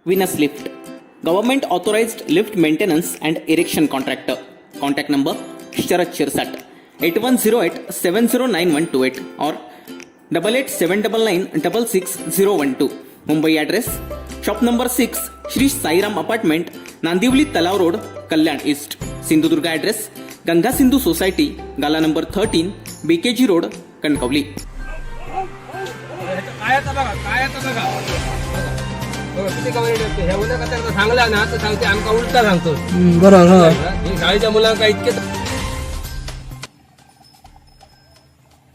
Venus Lift, Government Authorized Lift Maintenance and Erection Contractor. Contact number Sharat Shirsat 8108709128 or 887999666012. Mumbai address shop number 6 Shri Sairam Apartment, Nandivli Talav Road, Kalyan East. Sindhudurga address Ganga Sindhu Society, Gala number 13, BKG Road, Kankavli. किती coverage असते ह्या उद्या कथा सांगला ना तर सांगते आमका उलटा सांगतो बरोबर. शाळेच्या मुलांना इतके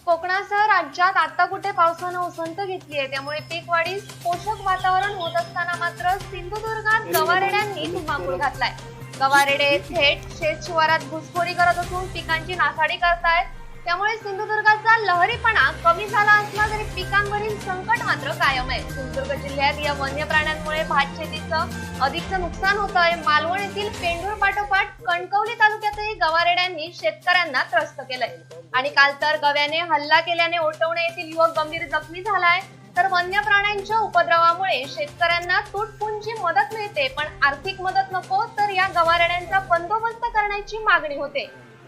कोकणासह राज्यात आता कुठे पावसानं उसंत घेतली आहे, त्यामुळे पीक वाढीस पोषक वातावरण होत असताना मात्र सिंधुदुर्गात गवारेड्यांनी धुमाकूळ घातलाय. गवारेडे थेट शेत शिवारात घुसखोरी करत असून पिकांची नासाडी करतायत. त्यामुळे सिंधुदुर्गाचा लहरीपणा कमी झाला असला तरी पिकांवरील संकट मात्र कायम आहे. सिंधुदुर्ग जिल्ह्यात या वन्य प्राण्यांमुळे भात शेतीचं अधिकचं नुकसान होत आहे. मालवण येथील पेंढूर पाठोपाठ कणकवली तालुक्यातही गवारेड्यांनी शेतकऱ्यांना त्रस्त केलंय आणि काल तर गव्याने हल्ला केल्याने ओटवणे येथील युवक गंभीर जखमी झालाय. तर वन्य प्राण्यांच्या उपद्रवामुळे शेतकऱ्यांना तुटपुंजी मदत मिळते, पण आर्थिक मदत नको, तर या गवारेड्यांचा बंदोबस्त करण्याची मागणी होते.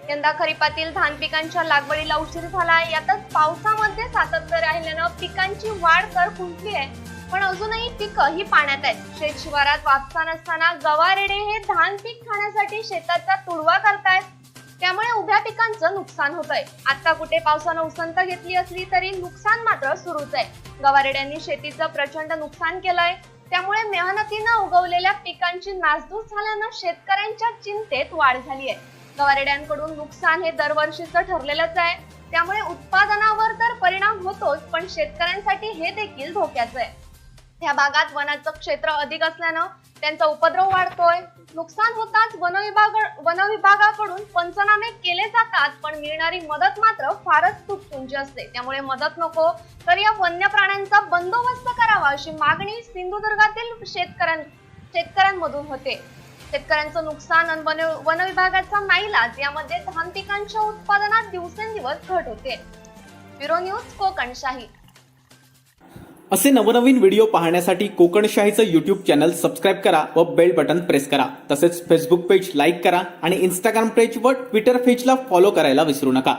यंदा खरीपातील धान पिकांच्या लागवडीला उशीर झाला. यातच पावसामध्ये सातत्य राहिल्यानं पिकांची वाढ तर खुंटली आहे, पण अजूनही पिकं ही पाण्यात आहेत. शेत शिवारात वापसा नसताना गवारेडे हे धान पीक खाण्यासाठी शेताचा तुडवा करतायत. त्यामुळे उभ्या पिकांचं नुकसान होत आहे. आता कुठे पावसानं उसंत घेतली असली तरी नुकसान मात्र सुरूच आहे. गवारेड्यांनी शेतीचं प्रचंड नुकसान केलंय. त्यामुळे मेहनतीनं उगवलेल्या पिकांची नासधूस झाल्यानं शेतकऱ्यांच्या चिंतेत वाढ झाली आहे. गवारेड्यांकडून नुकसान हे दरवर्षीचं ठरलेलंच आहे. त्यामुळे उत्पादनावर तर परिणाम होतोच, पण शेतकऱ्यांसाठी हे देखील धोक्याचं आहे. या भागात वनाचं क्षेत्र अधिक असल्यानं त्यांचा उपद्रव वाढतोय. नुकसान होताच वन विभागाकडून पंचनामे केले जातात, पण मिळणारी मदत मात्र फारच तुटपुंजी असते. त्यामुळे मदत नको, तर या वन्य प्राण्यांचा बंदोबस्त करावा अशी मागणी सिंधुदुर्गातील शेतकऱ्यांमधून होते. शेतकऱ्यांचं नुकसान आणि वन विभागाचा नाईलाज यामध्ये धान पिकांच्या उत्पादनात दिवसेंदिवस घट होते. Bureau news Kokanshahi. असे नवनवीन व्हिडिओ पाहण्यासाठी कोकणशाहीचं यूट्यूब चॅनल सबस्क्राईब करा व बेल बटन प्रेस करा. तसेच फेसबुक पेज लाईक करा आणि इंस्टाग्राम पेज व ट्विटर पेजला फॉलो करायला विसरू नका.